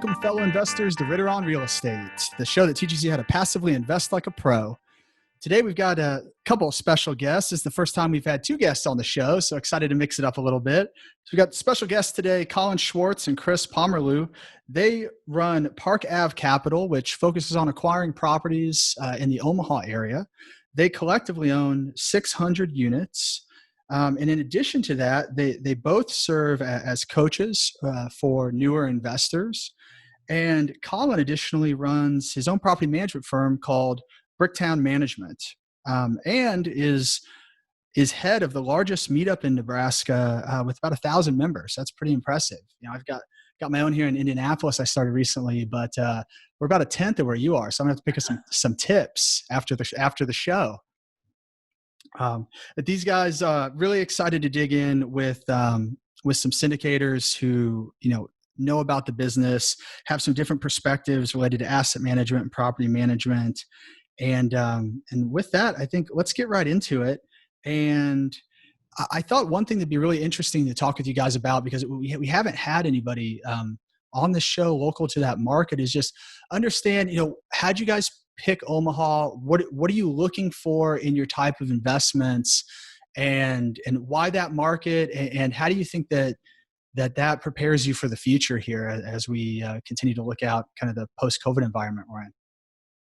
Welcome, fellow investors, to Ritter on Real Estate, the show that teaches you how to passively invest like a pro. Today, we've got a couple of special guests. It's the first time we've had two guests on the show, so excited to mix it up a little bit. So we've got special guests today, Collin Schwartz and Chris Pomerleau. They run Park Ave Capital, which focuses on acquiring properties in the Omaha area. They collectively own 600 units. And in addition to that, they both serve as coaches for newer investors. And Collin additionally runs his own property management firm called Bricktown Management, and is head of the largest Meetup in Nebraska with about 1,000 members. That's pretty impressive. You know, I've got my own here in Indianapolis. I started recently, but we're about a tenth of where you are. So I'm gonna have to pick up some tips after the show. But these guys really excited to dig in with some syndicators who know about the business, have some different perspectives related to asset management and property management. And with that, I think let's get right into it. And I thought one thing that'd be really interesting to talk with you guys about, because we haven't had anybody on the show local to that market, is just understand, how'd you guys pick Omaha? What are you looking for in your type of investments, and why that market, and how do you think that prepares you for the future here as we continue to look out kind of the post-COVID environment we're in?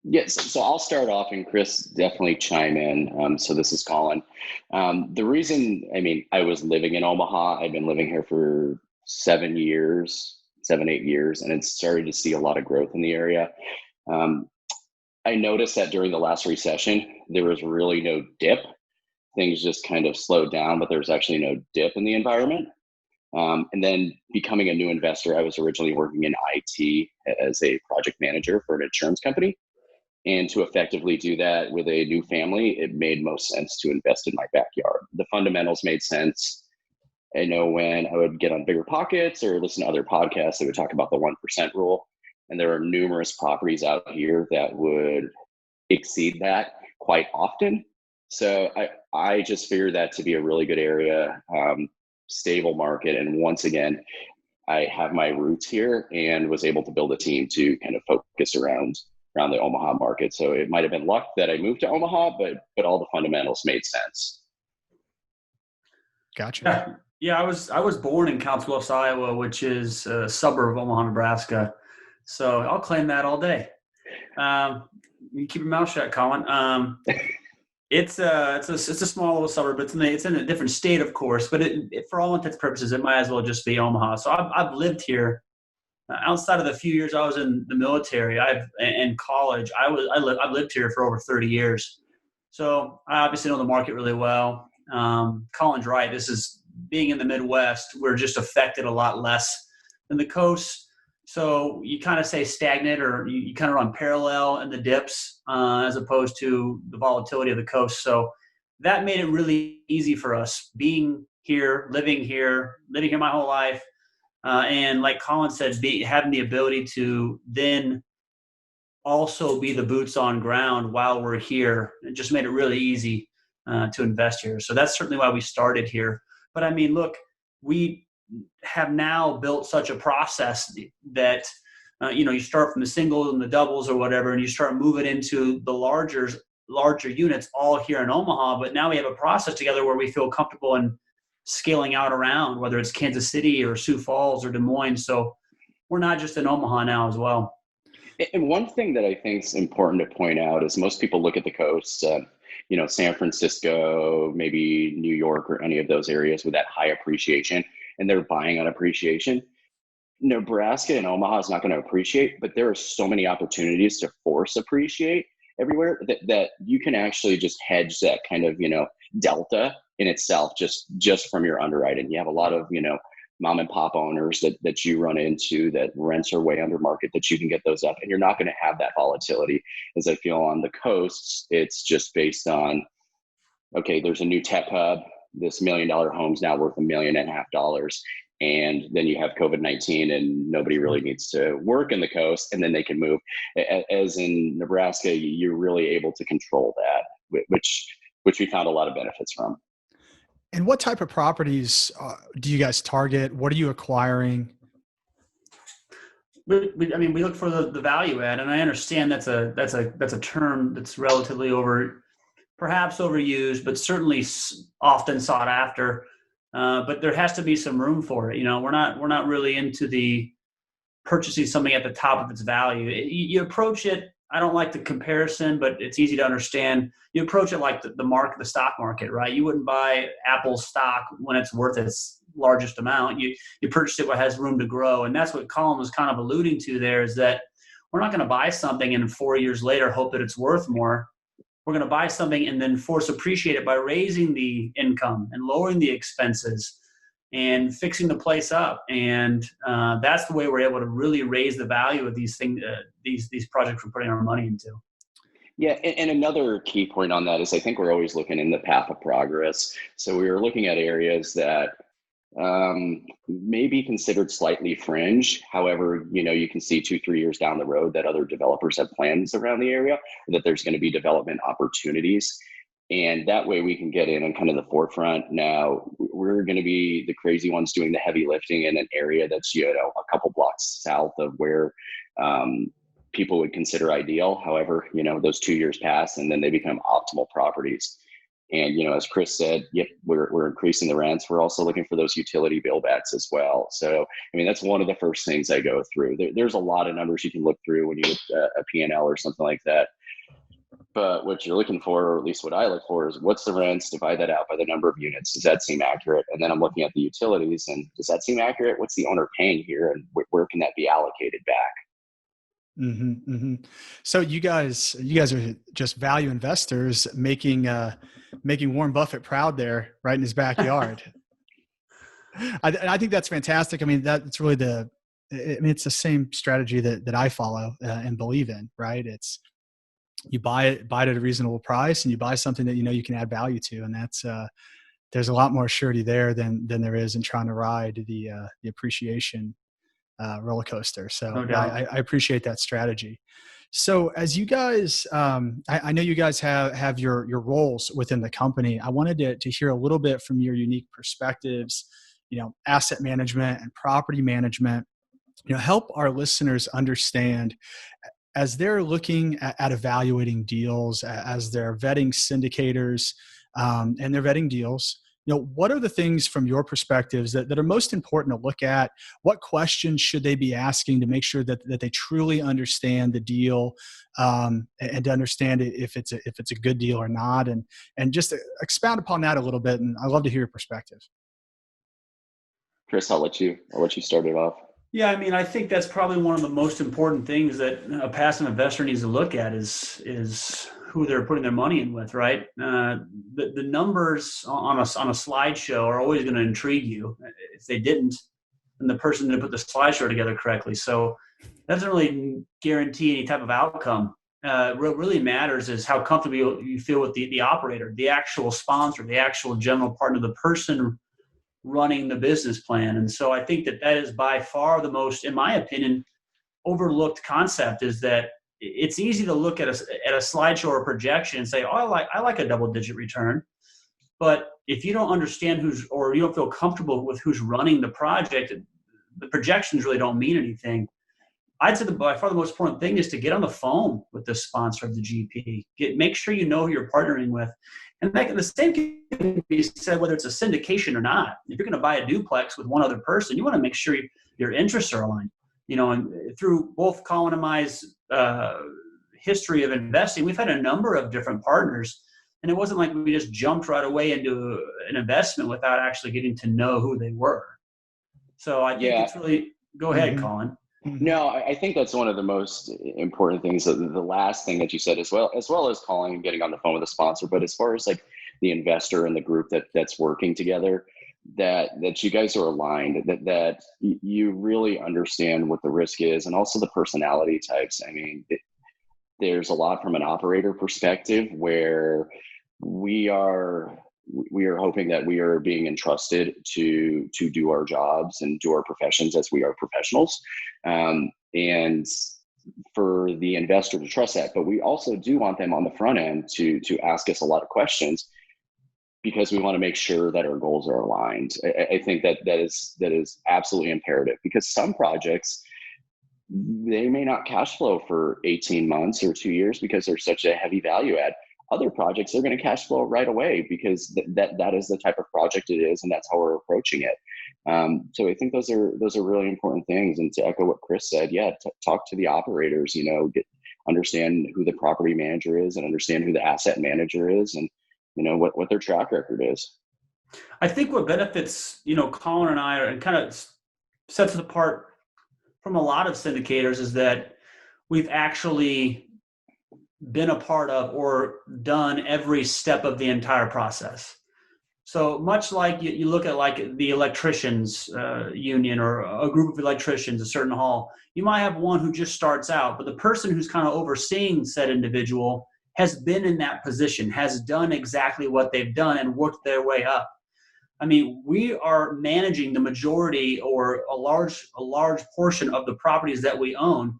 Yes, so I'll start off, and Chris definitely chime in. So this is Collin. The reason, I was living in Omaha. I've been living here for 7, 8 years, and it's started to see a lot of growth in the area. I noticed that during the last recession, there was really no dip. Things just kind of slowed down, but there's actually no dip in the environment. And then becoming a new investor, I was originally working in IT as a project manager for an insurance company. And to effectively do that with a new family, it made most sense to invest in my backyard. The fundamentals made sense. I know when I would get on Bigger Pockets or listen to other podcasts, they would talk about the 1% rule. And there are numerous properties out here that would exceed that quite often. So I just figured that to be a really good area, stable market. And once again, I have my roots here and was able to build a team to kind of focus around the Omaha market. So it might have been luck that I moved to Omaha, but all the fundamentals made sense. Gotcha. Yeah, I was born in Council Bluffs, Iowa, which is a suburb of Omaha, Nebraska. So I'll claim that all day. You keep your mouth shut, Collin. It's a small little suburb. It's in a different state, of course, but it for all intents and purposes, it might as well just be Omaha. So I've lived here. Outside of the few years I was in the military, in college, I've lived here for over 30 years. So I obviously know the market really well. Collin's right. This is being in the Midwest. We're just affected a lot less than the coast. So you kind of say stagnant, or you kind of run parallel in the dips as opposed to the volatility of the coast. So that made it really easy for us being here, living here my whole life. And like Collin said, having the ability to then also be the boots on ground while we're here, it just made it really easy to invest here. So that's certainly why we started here. But look, we have now built such a process that, you start from the singles and the doubles or whatever, and you start moving into the larger units all here in Omaha. But now we have a process together where we feel comfortable in scaling out around, whether it's Kansas City or Sioux Falls or Des Moines. So we're not just in Omaha now as well. And one thing that I think is important to point out is most people look at the coast, San Francisco, maybe New York, or any of those areas with that high appreciation, and they're buying on appreciation. Nebraska and Omaha is not going to appreciate, but there are so many opportunities to force appreciate everywhere that you can actually just hedge that kind of, delta in itself just from your underwriting. You have a lot of, mom and pop owners that you run into that rents are way under market, that you can get those up, and you're not going to have that volatility. As I feel on the coasts, it's just based on, okay, there's a new tech hub. This $1 million home's now worth $1.5 million. And then you have COVID-19 and nobody really needs to work in the coast, and then they can move. As in Nebraska, you're really able to control that, which we found a lot of benefits from. And what type of properties do you guys target? What are you acquiring? I mean, we look for the value add, and I understand that's a term that's relatively perhaps overused, but certainly often sought after. But there has to be some room for it. We're not really into the purchasing something at the top of its value. You approach it. I don't like the comparison, but it's easy to understand. You approach it like the stock market, right? You wouldn't buy Apple stock when it's worth its largest amount. You purchase it what has room to grow, and that's what Collin was kind of alluding to there. Is that we're not going to buy something and 4 years later hope that it's worth more. We're going to buy something and then force appreciate it by raising the income and lowering the expenses and fixing the place up. And that's the way we're able to really raise the value of these things, these projects we're putting our money into. Yeah, and another key point on that is I think we're always looking in the path of progress. So we were looking at areas that may be considered slightly fringe. However, you can see 2-3 years down the road that other developers have plans around the area, that there's going to be development opportunities. And that way we can get in on kind of the forefront. Now we're going to be the crazy ones doing the heavy lifting in an area that's, a couple blocks south of where people would consider ideal. However, those 2 years pass and then they become optimal properties. And, as Chris said, yep, we're increasing the rents. We're also looking for those utility bill backs as well. So, that's one of the first things I go through. There's a lot of numbers you can look through when you look at a P&L or something like that. But what you're looking for, or at least what I look for, is what's the rents, divide that out by the number of units. Does that seem accurate? And then I'm looking at the utilities, and does that seem accurate? What's the owner paying here, and where can that be allocated back? Mm-hmm, mm-hmm. So you guys are just value investors making Warren Buffett proud there, right in his backyard. I think that's fantastic. That's really it's the same strategy that I follow and believe in, right? It's you buy it at a reasonable price, and you buy something that you can add value to, and that's there's a lot more surety there than there is in trying to ride the appreciation roller coaster. So No yeah, doubt. I appreciate that strategy. So as you guys, I know you guys have your roles within the company. I wanted to hear a little bit from your unique perspectives, asset management and property management, help our listeners understand as they're looking at evaluating deals, as they're vetting syndicators and they're vetting deals. What are the things from your perspectives that are most important to look at? What questions should they be asking to make sure that they truly understand the deal and to understand if it's a good deal or not? And just expound upon that a little bit. And I'd love to hear your perspective. Chris, I'll let you start it off. Yeah, I think that's probably one of the most important things that a passive investor needs to look at is who they're putting their money in with, right? The numbers on a slideshow are always going to intrigue you. If they didn't, then the person didn't put the slideshow together correctly. So that doesn't really guarantee any type of outcome. What really matters is how comfortable you feel with the operator, the actual sponsor, the actual general partner, the person running the business plan. And so I think that is by far the most, in my opinion, overlooked concept, is that it's easy to look at a slideshow or a projection and say, oh, I like a double-digit return. But if you don't understand or you don't feel comfortable with who's running the project, the projections really don't mean anything. I'd say by far the most important thing is to get on the phone with the sponsor of the GP. Make sure you know who you're partnering with. And the same can be said whether it's a syndication or not. If you're going to buy a duplex with one other person, you want to make sure your interests are aligned. And through both Collin and my's history of investing, we've had a number of different partners. And it wasn't like we just jumped right away into an investment without actually getting to know who they were. So I think it's really, go ahead, Collin. No, I think that's one of the most important things. The last thing that you said, as well as calling and getting on the phone with a sponsor, but as far as like the investor and the group that's working together, that you guys are aligned, that you really understand what the risk is, and also the personality types. There's a lot from an operator perspective where we are hoping that we are being entrusted to do our jobs and do our professions as we are professionals. And for the investor to trust that, but we also do want them on the front end to ask us a lot of questions, because we want to make sure that our goals are aligned. I think that is absolutely imperative, because some projects, they may not cash flow for 18 months or 2 years because they're such a heavy value add. Other projects are going to cash flow right away because that is the type of project it is, and that's how we're approaching it. So I think those are really important things. And to echo what Chris said, talk to the operators. Understand who the property manager is, and understand who the asset manager is, and what their track record is. I think what benefits Collin and I and kind of sets us apart from a lot of syndicators is that we've actually been a part of or done every step of the entire process. So much like you look at like the electricians union or a group of electricians, a certain hall, you might have one who just starts out, but the person who's kind of overseeing said individual has been in that position, has done exactly what they've done and worked their way up. I mean, we are managing the majority or a large portion of the properties that we own.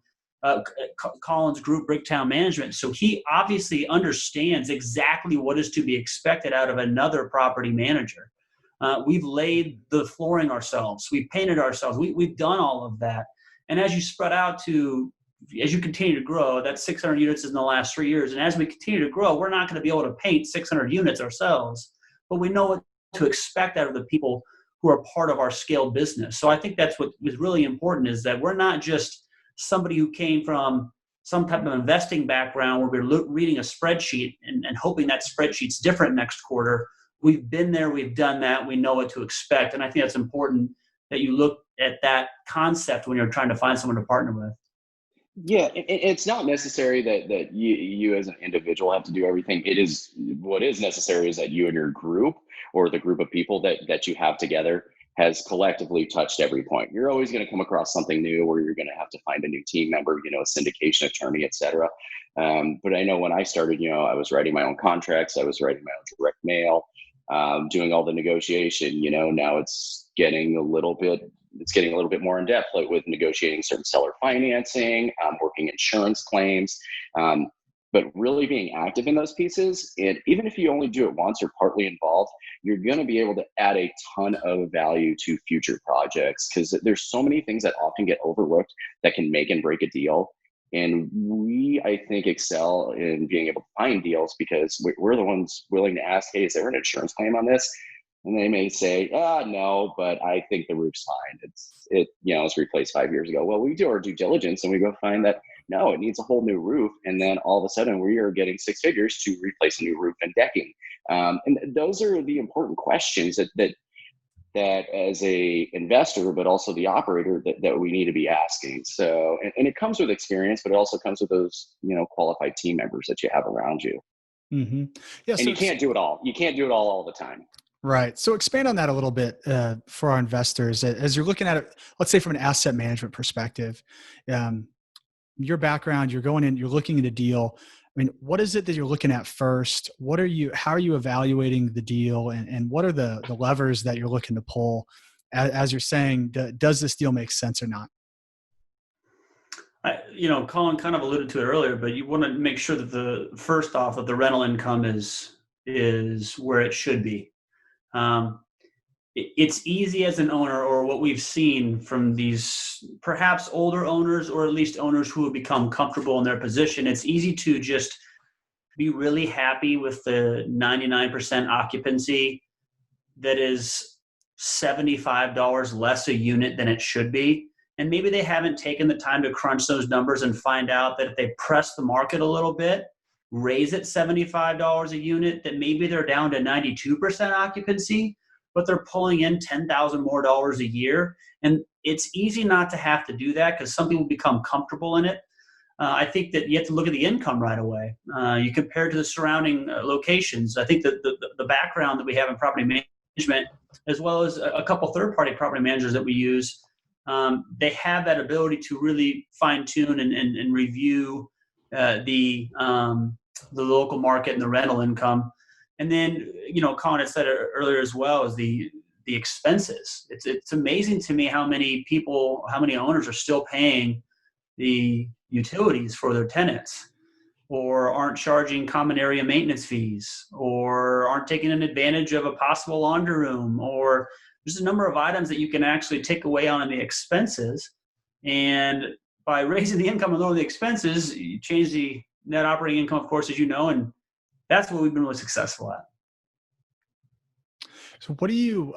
Collin's group, Bricktown Management. So he obviously understands exactly what is to be expected out of another property manager. We've laid the flooring ourselves. We've painted ourselves. We've done all of that. And as you spread out as you continue to grow, that's 600 units in the last 3 years. And as we continue to grow, we're not going to be able to paint 600 units ourselves, but we know what to expect out of the people who are part of our scaled business. So I think that's what is really important, is that we're not just somebody who came from some type of investing background where we're reading a spreadsheet and hoping that spreadsheet's different next quarter. We've been there, we've done that, we know what to expect. And I think that's important that you look at that concept when you're trying to find someone to partner with. Yeah, it's not necessary that you as an individual have to do everything. What is necessary is that you and your group, or the group of people that you have together, has collectively touched every point. You're always going to come across something new, or you're going to have to find a new team member, a syndication attorney, et cetera. But I know when I started, I was writing my own contracts, I was writing my own direct mail, doing all the negotiation. Now it's getting a little bit more in depth, like with negotiating certain seller financing, working insurance claims, but really being active in those pieces. And even if you only do it once or partly involved, you're going to be able to add a ton of value to future projects, because there's so many things that often get overlooked that can make and break a deal. And we, I think, excel in being able to find deals because we're the ones willing to ask, hey, is there an insurance claim on this? And they may say, no, but I think the roof's fine. It was replaced 5 years ago. Well, we do our due diligence and we go find that, no, it needs a whole new roof. And then all of a sudden we are getting 6 figures to replace a new roof and decking. And those are the important questions that as a investor, but also the operator, that we need to be asking. So, and it comes with experience, but it also comes with those, qualified team members that you have around you. Mm-hmm. Yeah, and you can't do it all. You can't do it all the time. Right. So expand on that a little bit for our investors. As you're looking at it, let's say from an asset management perspective, your background, you're going in, you're looking at a deal. I mean, what is it that you're looking at first? How are you evaluating the deal? And what are the levers that you're looking to pull as you're saying, does this deal make sense or not? Collin kind of alluded to it earlier, but you want to make sure that the rental income is where it should be. It's easy as an owner, or what we've seen from these perhaps older owners, or at least owners who have become comfortable in their position. It's easy to just be really happy with the 99% occupancy that is $75 less a unit than it should be. And maybe they haven't taken the time to crunch those numbers and find out that if they press the market a little bit, raise it $75 a unit, that maybe they're down to 92% occupancy, but they're pulling in $10,000 more a year. And it's easy not to have to do that because some people become comfortable in it. I think that you have to look at the income right away. You compare it to the surrounding locations. I think that the background that we have in property management, as well as a couple third-party property managers that we use, they have that ability to really fine-tune and review the local market and the rental income. And then, Collin had said it earlier as well, is the expenses. It's amazing to me how many owners are still paying the utilities for their tenants, or aren't charging common area maintenance fees, or aren't taking an advantage of a possible laundry room, or there's a number of items that you can actually take away on the expenses and by raising the income and lowering the expenses, you change the net operating income, of course, as you know, and that's what we've been really successful at. So what do you,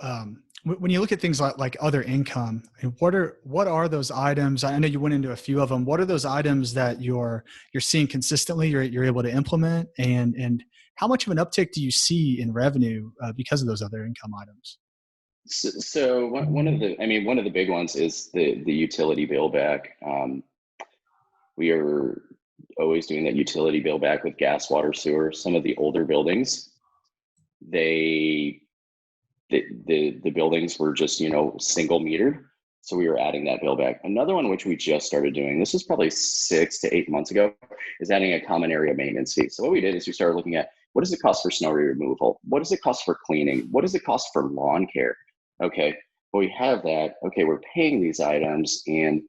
when you look at things like other income, what are those items? I know you went into a few of them. What are those items that you're seeing consistently, you're able to implement, and how much of an uptick do you see in revenue because of those other income items? So one of the big ones is the utility bill back. We are always doing that utility bill back with gas, water, sewer. Some of the older buildings, the buildings were just, single metered. So we were adding that bill back. Another one, which we just started doing, this was probably 6 to 8 months ago, is adding a common area maintenance fee. So what we did is we started looking at, what does it cost for snow removal? What does it cost for cleaning? What does it cost for lawn care? Okay, well, we have that. Okay, we're paying these items, and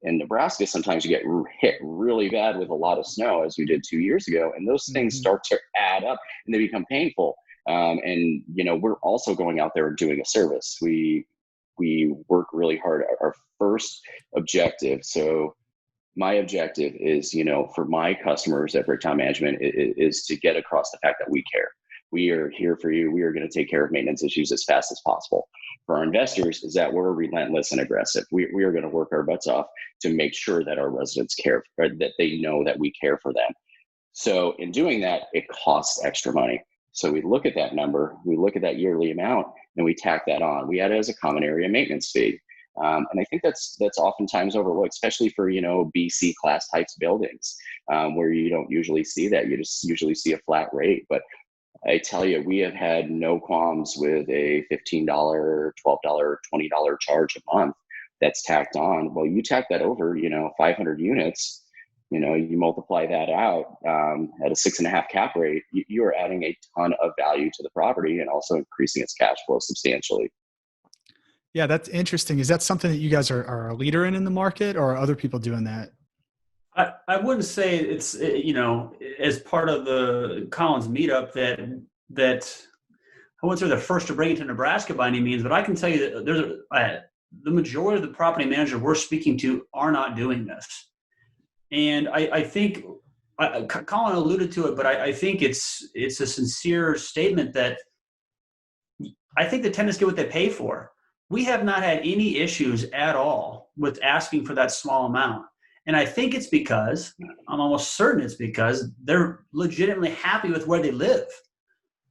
in Nebraska, sometimes you get hit really bad with a lot of snow, as we did 2 years ago, and those things start to add up and they become painful. And we're also going out there and doing a service. We work really hard. Our first objective. So my objective is, for my customers at Bricktown Management is to get across the fact that we care. We are here for you. We are going to take care of maintenance issues as fast as possible. For our investors, is that we're relentless and aggressive. We are going to work our butts off to make sure that our residents care, or that they know that we care for them. So in doing that, it costs extra money. So we look at that number, we look at that yearly amount, and we tack that on. We add it as a common area maintenance fee. And I think that's oftentimes overlooked, especially for, BC class types buildings, where you don't usually see that. You just usually see a flat rate. But I tell you, we have had no qualms with a $15, $12, $20 charge a month that's tacked on. Well, you tack that over, 500 units, you multiply that out at a 6.5 cap rate, you are adding a ton of value to the property and also increasing its cash flow substantially. Yeah, that's interesting. Is that something that you guys are a leader in the market, or are other people doing that? I wouldn't say it's, as part of the Collin's Meetup that I wouldn't say they're the first to bring it to Nebraska by any means, but I can tell you that there's the majority of the property managers we're speaking to are not doing this. And I think Collin alluded to it, but I think it's a sincere statement that I think the tenants get what they pay for. We have not had any issues at all with asking for that small amount. And I think it's because, I'm almost certain it's because they're legitimately happy with where they live.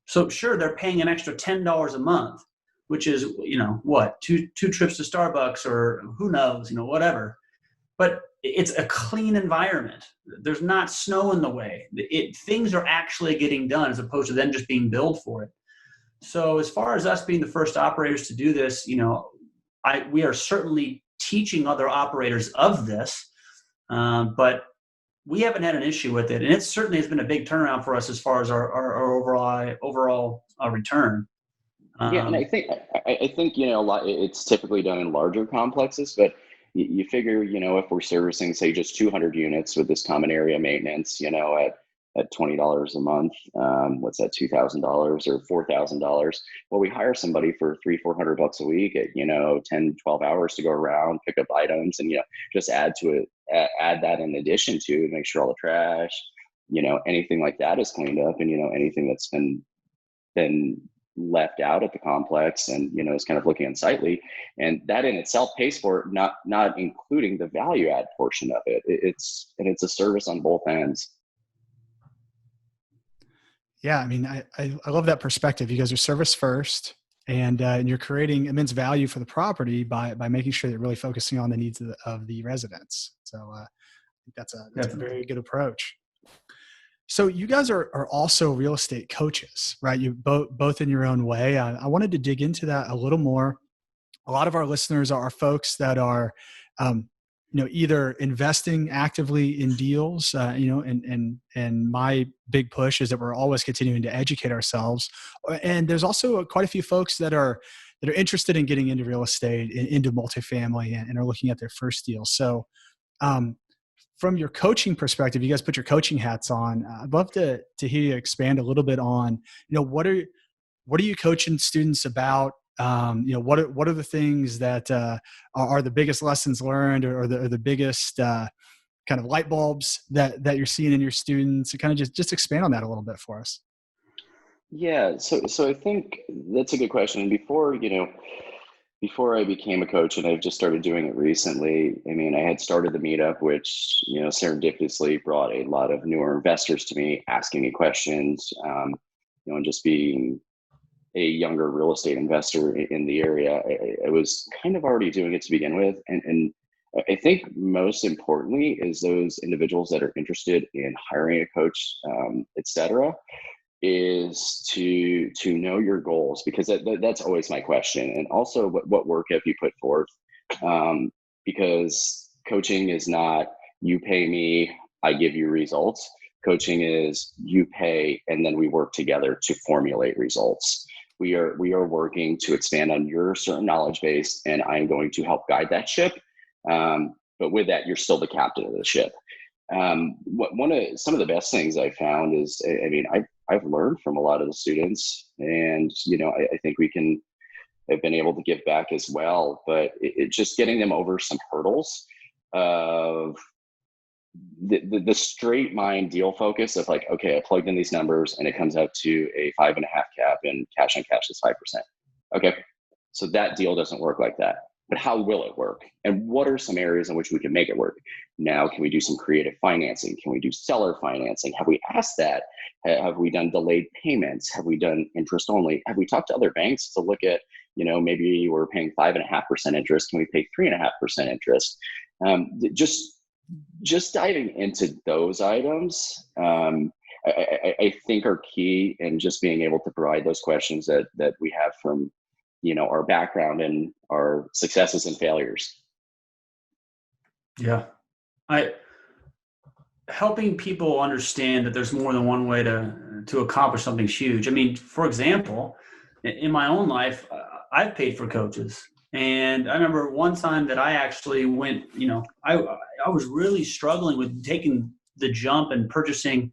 So sure, they're paying an extra $10 a month, which is, two trips to Starbucks or who knows, whatever. But it's a clean environment. There's not snow in the way. Things are actually getting done as opposed to them just being billed for it. So as far as us being the first operators to do this, we are certainly teaching other operators of this. But we haven't had an issue with it, and it certainly has been a big turnaround for us as far as our overall return. Yeah, and I think a lot. It's typically done in larger complexes, but you figure if we're servicing say just 200 units with this common area maintenance, at $20 a month, what's that, $2,000 or $4,000? Well, we hire somebody for $300-400 a week at 10-12 hours to go around, pick up items, and just add to it, add that in addition to make sure all the trash, anything like that is cleaned up, and anything that's been left out at the complex and is kind of looking unsightly, and that in itself pays for it, not including the value add portion of it. It's a service on both ends. Yeah, I mean, I love that perspective. You guys are service first, and you're creating immense value for the property by making sure that you're really focusing on the needs of the residents. So I think that's a very good approach. So you guys are also real estate coaches, right? You both in your own way. I wanted to dig into that a little more. A lot of our listeners are folks that are either investing actively in deals, and my big push is that we're always continuing to educate ourselves. And there's also quite a few folks that are interested in getting into real estate, into multifamily, and are looking at their first deal. So from your coaching perspective, you guys put your coaching hats on. I'd love to hear you expand a little bit on, what are you coaching students about? What are the things that are the biggest lessons learned, or the biggest kind of light bulbs that you're seeing in your students? And kind of just expand on that a little bit for us. Yeah, so I think that's a good question. And before I became a coach, and I've just started doing it recently, I mean, I had started the Meetup, which, serendipitously brought a lot of newer investors to me, asking me questions, and just being a younger real estate investor in the area. I was kind of already doing it to begin with. And I think most importantly is those individuals that are interested in hiring a coach, et cetera, is to know your goals, because that's always my question. And also, what work have you put forth? Because coaching is not, you pay me, I give you results. Coaching is, you pay and then we work together to formulate results. We are working to expand on your certain knowledge base, and I'm going to help guide that ship. But with that, you're still the captain of the ship. Some of the best things I found is, I've learned from a lot of the students, and I think I've been able to give back as well. But it just getting them over some hurdles of the straight mind deal focus of like, okay, I plugged in these numbers and it comes out to a 5.5 cap, and cash on cash is 5%. Okay, so that deal doesn't work like that. But how will it work? And what are some areas in which we can make it work? Now, can we do some creative financing? Can we do seller financing? Have we asked that? Have we done delayed payments? Have we done interest only? Have we talked to other banks to look at, maybe we're paying 5.5% interest. Can we pay 3.5% interest? Just diving into those items, I think are key, and just being able to provide those questions that we have from, our background and our successes and failures. Yeah. Helping people understand that there's more than one way to accomplish something huge. I mean, for example, in my own life, I've paid for coaches. And I remember one time that I actually went, I was really struggling with taking the jump and purchasing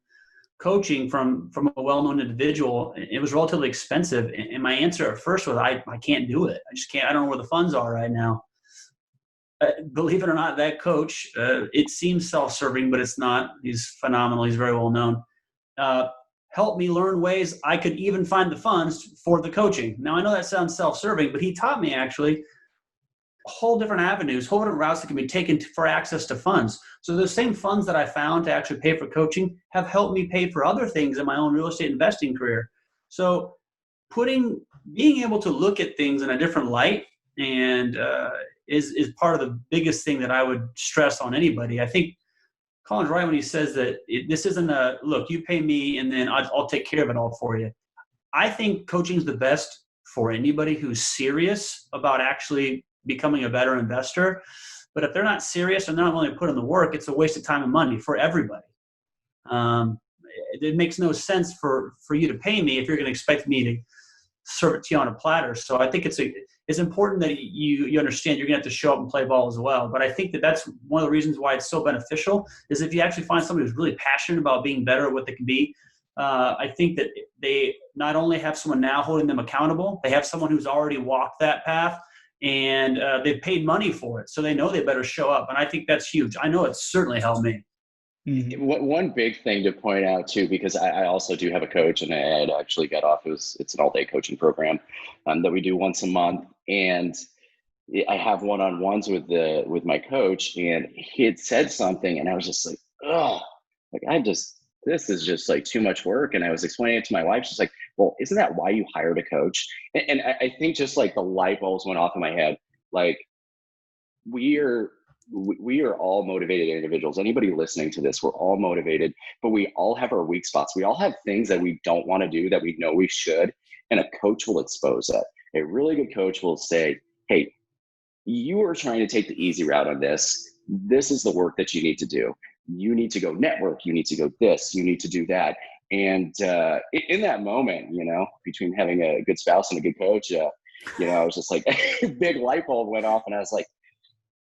coaching from a well-known individual. It was relatively expensive. And my answer at first was, I can't do it. I just can't. I don't know where the funds are right now. Believe it or not, that coach, it seems self-serving, but it's not. He's phenomenal. He's very well known. Helped me learn ways I could even find the funds for the coaching. Now, I know that sounds self-serving, but he taught me actually whole different avenues, whole different routes that can be taken for access to funds. So those same funds that I found to actually pay for coaching have helped me pay for other things in my own real estate investing career. So being able to look at things in a different light and is part of the biggest thing that I would stress on anybody. I think Collin's right when he says that this isn't a, look, you pay me and then I'll take care of it all for you. I think coaching is the best for anybody who's serious about actually becoming a better investor. But if they're not serious and not willing to put in the work, it's a waste of time and money for everybody. It makes no sense for you to pay me if you're going to expect me to serve it to you on a platter. So I think it's important that you understand you're going to have to show up and play ball as well. But I think that's one of the reasons why it's so beneficial is if you actually find somebody who's really passionate about being better at what they can be. I think that they not only have someone now holding them accountable, they have someone who's already walked that path, and they've paid money for it. So they know they better show up. And I think that's huge. I know it's certainly helped me. Mm-hmm. One big thing to point out too, because I also do have a coach, and I had actually got off, it's an all-day coaching program that we do once a month. And I have one-on-ones with my coach, and he had said something, and I was just like, oh, this is just like too much work. And I was explaining it to my wife. She's like, well, isn't that why you hired a coach? And I think just like the light bulbs went off in my head. Like we are all motivated individuals. Anybody listening to this, we're all motivated, but we all have our weak spots. We all have things that we don't want to do that we know we should. And a coach will expose that. A really good coach will say, hey, you are trying to take the easy route on this. This is the work that you need to do. You need to go network. You need to go this. You need to do that. And in that moment, between having a good spouse and a good coach, I was just like, a big light bulb went off, and I was like,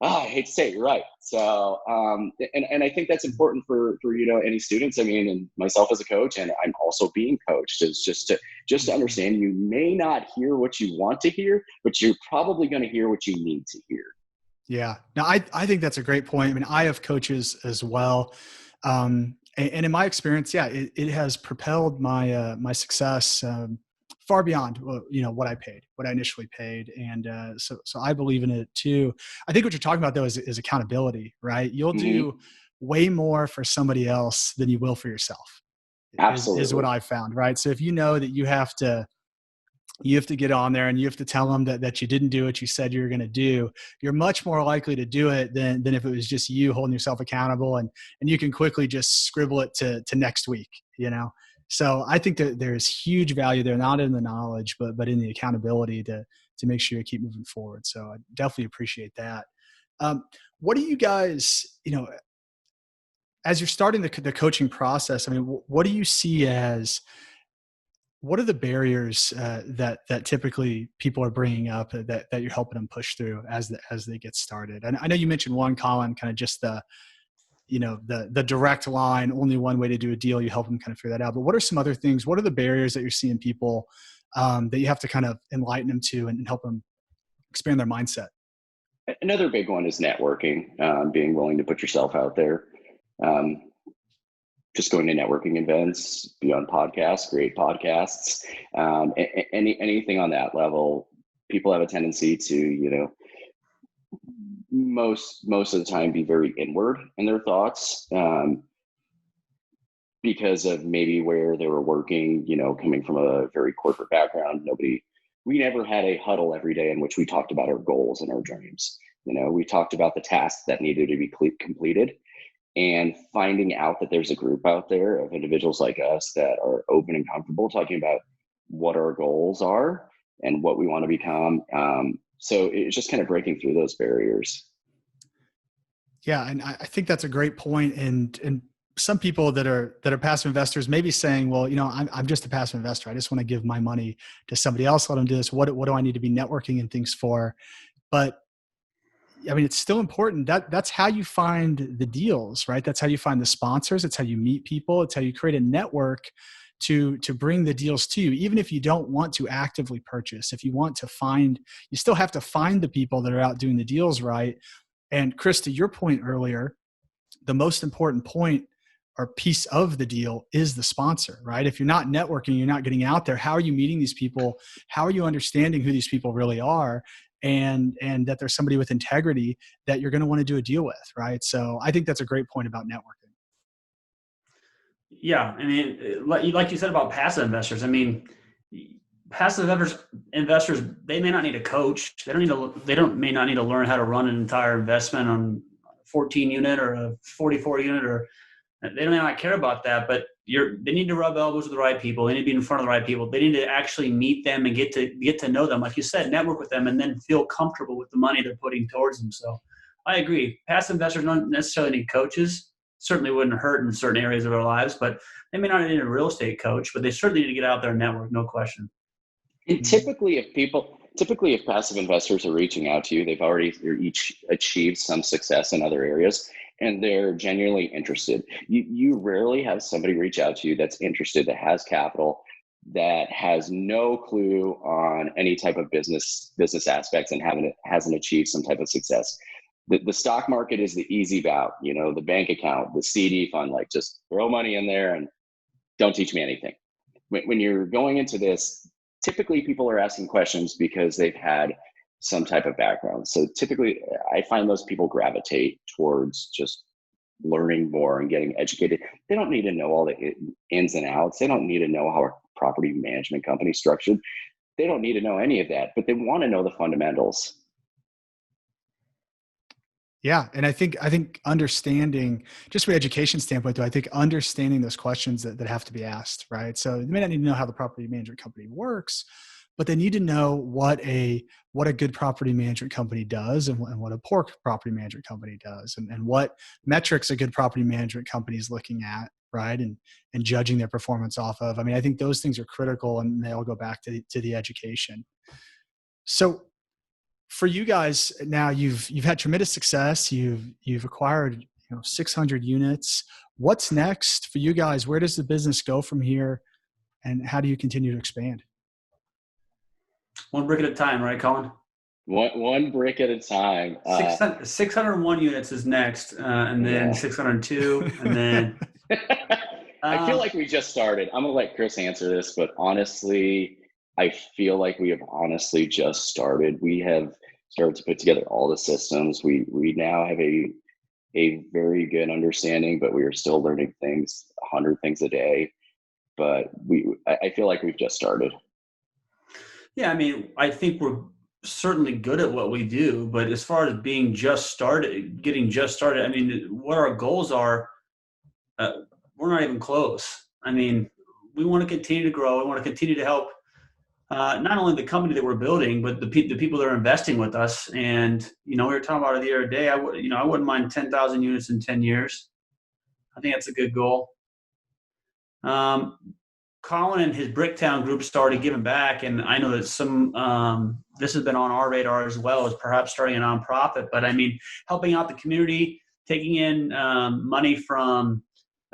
I hate to say it, you're right. So, and I think that's important for, any students. I mean, and myself as a coach, and I'm also being coached, is just to understand you may not hear what you want to hear, but you're probably going to hear what you need to hear. Yeah. Now, I think that's a great point. I mean, I have coaches as well. And in my experience, yeah, it has propelled my, my success, far beyond, what what I initially paid. And, so I believe in it too. I think what you're talking about though is accountability, right? You'll Mm-hmm. do way more for somebody else than you will for yourself is what Absolutely. I found, right? So if you know that you have to get on there and you have to tell them that you didn't do what you said you were going to do, you're much more likely to do it than if it was just you holding yourself accountable, and you can quickly just scribble it to next week. So I think that there's huge value there, not in the knowledge, but in the accountability to make sure you keep moving forward. So I definitely appreciate that. What do you guys, as you're starting the coaching process, I mean, what do you see as, what are the barriers that typically people are bringing up that you're helping them push through as they get started? And I know you mentioned one, Collin, kind of just the direct line, only one way to do a deal. You help them kind of figure that out. But what are some other things? What are the barriers that you're seeing people that you have to kind of enlighten them to and help them expand their mindset? Another big one is networking, being willing to put yourself out there. Um, just going to networking events, be on podcasts, create podcasts, anything on that level. People have a tendency to, most of the time be very inward in their thoughts, because of maybe where they were working, coming from a very corporate background. We never had a huddle every day in which we talked about our goals and our dreams. We talked about the tasks that needed to be completed, and finding out that there's a group out there of individuals like us that are open and comfortable talking about what our goals are and what we want to become. So it's just kind of breaking through those barriers. Yeah, and I think that's a great point. And some people that are passive investors may be saying, well, I'm just a passive investor. I just want to give my money to somebody else. Let them do this. What do I need to be networking and things for? But I mean, it's still important. That's how you find the deals, right? That's how you find the sponsors. It's how you meet people. It's how you create a network to bring the deals to you. Even if you don't want to actively purchase, if you want to find, you still have to find the people that are out doing the deals, right? And Chris, to your point earlier, the most important point or piece of the deal is the sponsor, right? If you're not networking, you're not getting out there, how are you meeting these people? How are you understanding who these people really are? And that there's somebody with integrity that you're going to want to do a deal with, right? So I think that's a great point about networking. Yeah, I mean, like you said about passive investors. I mean, passive investors, they may not need a coach. They may not need to learn how to run an entire investment on 14 unit or a 44 unit, or they may not care about that. But they need to rub elbows with the right people. They need to be in front of the right people. They need to actually meet them and get to know them, like you said, network with them, and then feel comfortable with the money they're putting towards them. So, I agree. Passive investors don't necessarily need coaches. Certainly wouldn't hurt in certain areas of their lives, but they may not need a real estate coach, but they certainly need to get out there and network, no question. And typically if passive investors are reaching out to you, they're each achieved some success in other areas, and they're genuinely interested. You rarely have somebody reach out to you that's interested, that has capital, that has no clue on any type of business aspects, and hasn't achieved some type of success. The stock market is the easy bout, the bank account, the CD fund, like just throw money in there and don't teach me anything. When you're going into this, typically people are asking questions because they've had some type of background. So typically I find those people gravitate towards just learning more and getting educated. They don't need to know all the ins and outs. They don't need to know how a property management company is structured. They don't need to know any of that, but they want to know the fundamentals. Yeah. And I think understanding, just from an education standpoint, though, I think understanding those questions that have to be asked, right? So they may not need to know how the property management company works, but they need to know what a good property management company does and what a poor property management company does, and what metrics a good property management company is looking at, right? And judging their performance off of. I mean, I think those things are critical, and they all go back to the education. So for you guys now, you've had tremendous success. You've acquired 600 units. What's next for you guys? Where does the business go from here, and how do you continue to expand? One brick at a time, right, Collin? One brick at a time. 601 units is next, and then 602, and then. I feel like we just started. I'm gonna let Chris answer this, but honestly, I feel like we have honestly just started. We have started to put together all the systems. We now have a very good understanding, but we are still learning things, 100 things a day. But I feel like we've just started. Yeah, I mean, I think we're certainly good at what we do, but as far as getting just started, I mean, what our goals are, we're not even close. I mean, we want to continue to grow. We want to continue to help not only the company that we're building, but the people that are investing with us. And, we were talking about it the other day. I wouldn't mind 10,000 units in 10 years. I think that's a good goal. Collin and his Bricktown group started giving back, and I know that this has been on our radar as well as perhaps starting a nonprofit. But I mean, helping out the community, taking in money from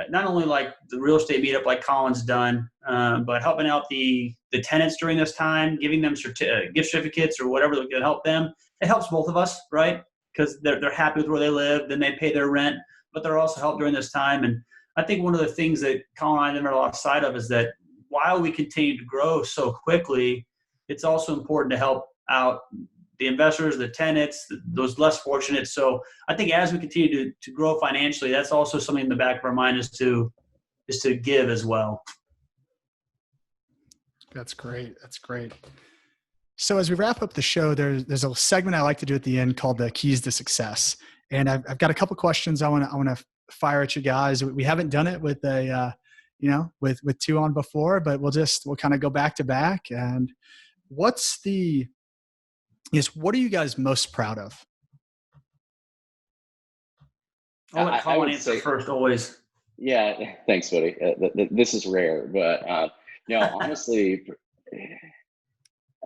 not only like the real estate meetup like Collin's done, but helping out the tenants during this time, giving them gift certificates or whatever that can help them. It helps both of us, right? Because they're happy with where they live, then they pay their rent, but they're also helped during this time. And I think one of the things that Collin and I never lost sight of is that while we continue to grow so quickly, it's also important to help out the investors, the tenants, those less fortunate. So I think as we continue to grow financially, that's also something in the back of our mind is to give as well. That's great. That's great. So as we wrap up the show, there's a segment I like to do at the end called the Keys to Success. And I've got a couple questions I want to fire at you guys. We haven't done it with with two on before, but we'll kind of go back to back. And what are you guys most proud of? I'll let Collin answer first always. Yeah, thanks, buddy. This is rare, but honestly,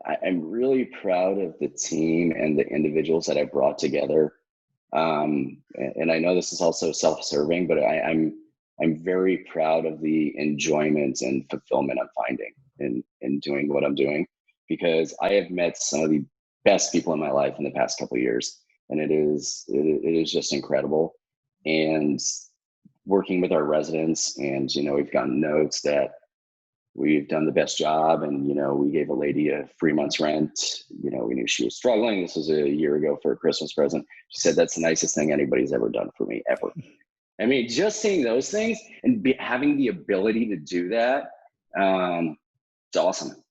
I'm really proud of the team and the individuals that I brought together. And I know this is also self-serving, but I'm very proud of the enjoyment and fulfillment I'm finding in doing what I'm doing, because I have met some of the best people in my life in the past couple of years, and it is just incredible. And working with our residents, and we've gotten notes that we've done the best job, and we gave a lady a 3 months rent. We knew she was struggling. This was a year ago for a Christmas present. She said, "That's the nicest thing anybody's ever done for me, ever." I mean, just seeing those things and having the ability to do that, it's awesome.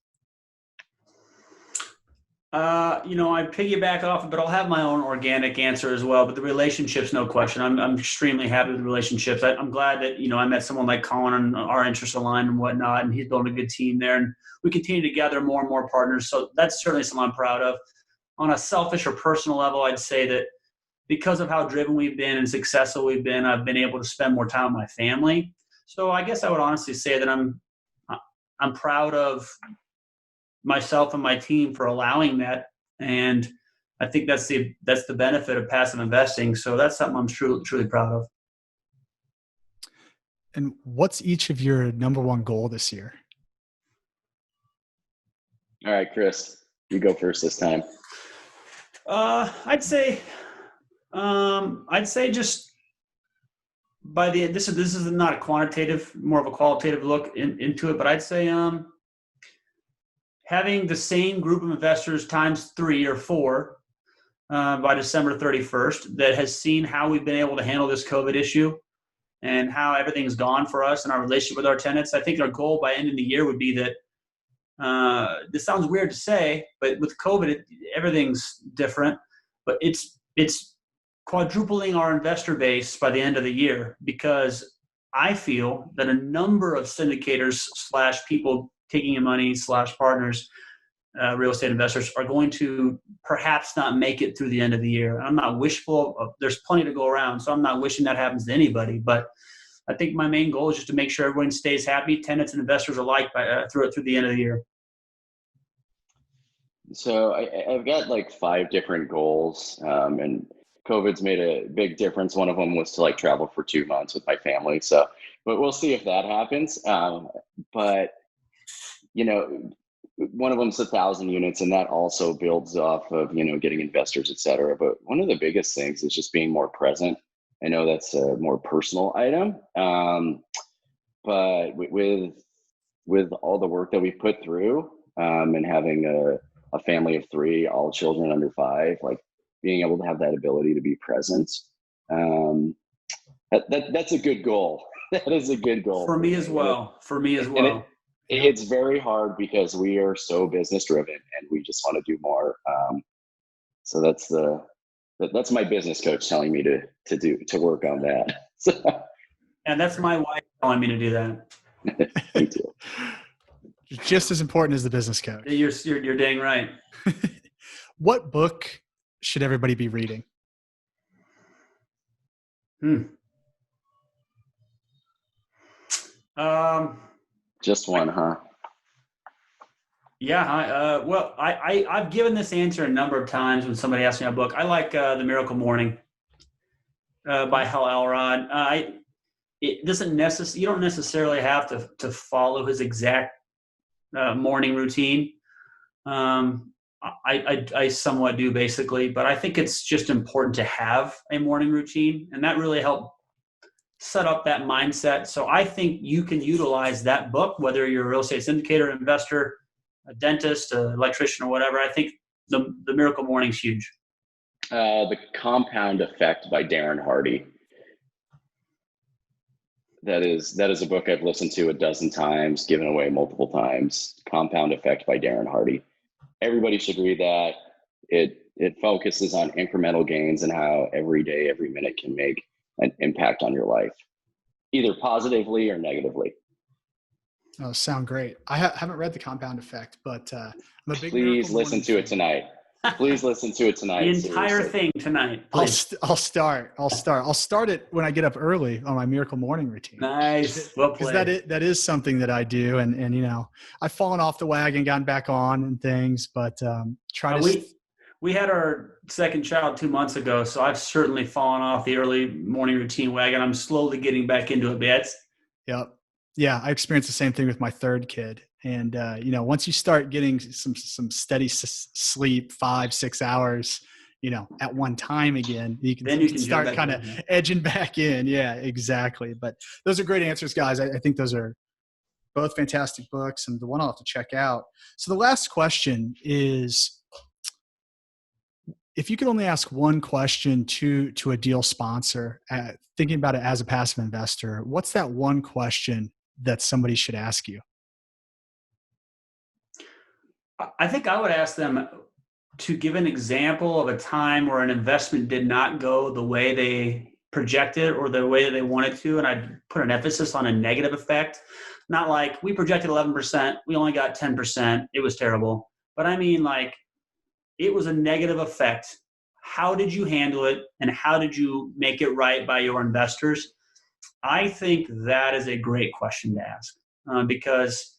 I piggyback off it, but I'll have my own organic answer as well. But the relationships, no question. I'm extremely happy with the relationships. I'm glad that, I met someone like Collin and our interests aligned and whatnot, and he's building a good team there. And we continue to gather more and more partners. So that's certainly something I'm proud of. On a selfish or personal level, I'd say that because of how driven we've been and successful we've been, I've been able to spend more time with my family. So I guess I would honestly say that I'm proud of myself and my team for allowing that. And I think that's the benefit of passive investing. So that's something I'm truly proud of. And what's each of your number one goal this year? All right, Chris, you go first this time. I'd say just by this is not a quantitative, more of a qualitative look into it, but I'd say having the same group of investors times 3 or 4 by December 31st that has seen how we've been able to handle this COVID issue and how everything's gone for us and our relationship with our tenants. I think our goal by ending the year would be that this sounds weird to say, but with COVID, everything's different. But it's quadrupling our investor base by the end of the year, because I feel that a number of syndicators / people taking in money / partners, real estate investors, are going to perhaps not make it through the end of the year. I'm not wishful. There's plenty to go around, so I'm not wishing that happens to anybody. But I think my main goal is just to make sure everyone stays happy, tenants and investors alike, through the end of the year. So I've got like 5 different goals, and COVID's made a big difference. One of them was to like travel for 2 months with my family. So, but we'll see if that happens. But you know, one of them's 1,000 units, and that also builds off of getting investors, et cetera. But one of the biggest things is just being more present. I know that's a more personal item, but with all the work that we've put through, and having a family of 3, all children under 5, like being able to have that ability to be present, um, that's a good goal. That is a good goal For for me as me. well. For me as And well. it's very hard because we are so business driven and we just want to do more. So that's my business coach telling me to work on that. So, And that's my wife telling me to do that. me too. Just as important as the business coach. You're dang right. What book should everybody be reading? Just one, huh? Yeah. Well, I've given this answer a number of times when somebody asks me a book. I like The Miracle Morning by Hal Elrod. It doesn't you don't necessarily have to follow his exact morning routine. I somewhat do, basically, but I think it's just important to have a morning routine, and that really helped set up that mindset. So I think you can utilize that book, whether you're a real estate syndicator, investor, a dentist, an electrician, or whatever. I think the Miracle Morning is huge. The Compound Effect by Darren Hardy. That is a book I've listened to a dozen times, given away multiple times. Compound Effect by Darren Hardy. Everybody should read that. It focuses on incremental gains and how every day, every minute can make an impact on your life, either positively or negatively. Oh, sound great. I haven't read The Compound Effect, but I'm a big Please listen to it tonight. Please listen to it tonight. The entire thing tonight. Please. I'll start it when I get up early on my Miracle Morning routine. Nice. Well played. Because that is something that I do, and I've fallen off the wagon, gotten back on and things, but we had our second child 2 months ago, so I've certainly fallen off the early morning routine wagon. I'm slowly getting back into it, but Yep. Yeah, I experienced the same thing with my third kid. And, once you start getting some steady sleep, 5-6 hours, at one time again, you can start kind of edging back in. Yeah, exactly. But those are great answers, guys. I think those are both fantastic books, and the one I'll have to check out. So the last question is, if you could only ask one question to a deal sponsor, thinking about it as a passive investor, what's that one question that somebody should ask you? I think I would ask them to give an example of a time where an investment did not go the way they projected or the way that they wanted to. And I'd put an emphasis on a negative effect. Not like we projected 11%, we only got 10%, it was terrible. But I mean, like, it was a negative effect. How did you handle it? And how did you make it right by your investors? I think that is a great question to ask, because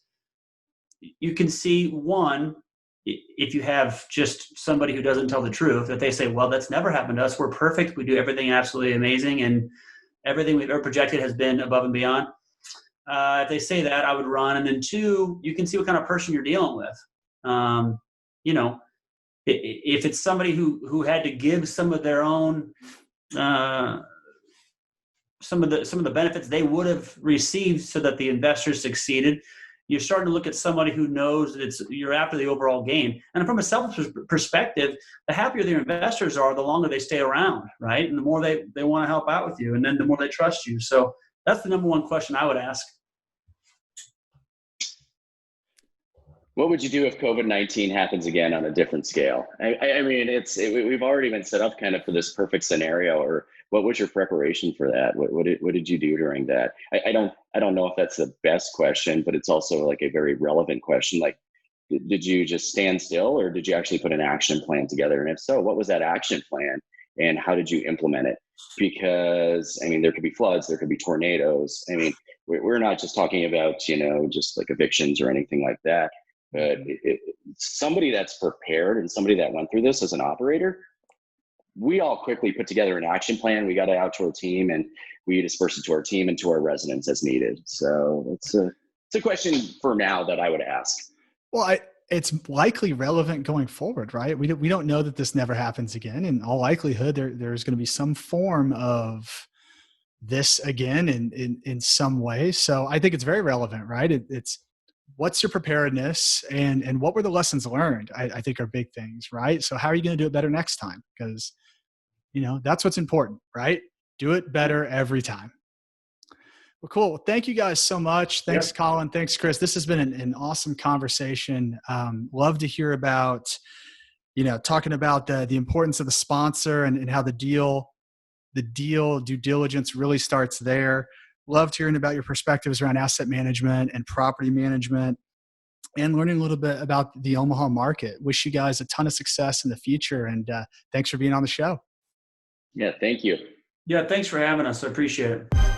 you can see, one, if you have just somebody who doesn't tell the truth, that they say, well, that's never happened to us. We're perfect. We do everything absolutely amazing. And everything we've ever projected has been above and beyond. If they say that, I would run. And then two, you can see what kind of person you're dealing with. If it's somebody who had to give some of their own, some of the benefits they would have received so that the investors succeeded, you're starting to look at somebody who knows that you're after the overall gain. And from a selfish perspective, the happier the investors are, the longer they stay around, right? And the more they want to help out with you, and then the more they trust you. So that's the number one question I would ask. What would you do if COVID-19 happens again on a different scale? I mean, we've already been set up kind of for this perfect scenario. Or what was your preparation for that? What did you do during that? I don't know if that's the best question, but it's also like a very relevant question. Like, did you just stand still, or did you actually put an action plan together? And if so, what was that action plan, and how did you implement it? Because I mean, there could be floods, there could be tornadoes. I mean, we're not just talking about just like evictions or anything like that. But somebody that's prepared and somebody that went through this as an operator, we all quickly put together an action plan. We got it out to our team, and we dispersed it to our team and to our residents as needed. So it's a question for now that I would ask. Well, it's likely relevant going forward, right? We don't know that this never happens again. In all likelihood, there's going to be some form of this again in some way. So I think it's very relevant, right? It's what's your preparedness and what were the lessons learned, I think are big things, right? So how are you going to do it better next time? Because, that's what's important, right? Do it better every time. Well, cool. Well, thank you guys so much. Thanks, Collin. Thanks, Chris. This has been an awesome conversation. Love to hear about, talking about the importance of the sponsor and how the deal due diligence really starts there. Loved hearing about your perspectives around asset management and property management and learning a little bit about the Omaha market. Wish you guys a ton of success in the future. And thanks for being on the show. Yeah, thank you. Yeah, thanks for having us. I appreciate it.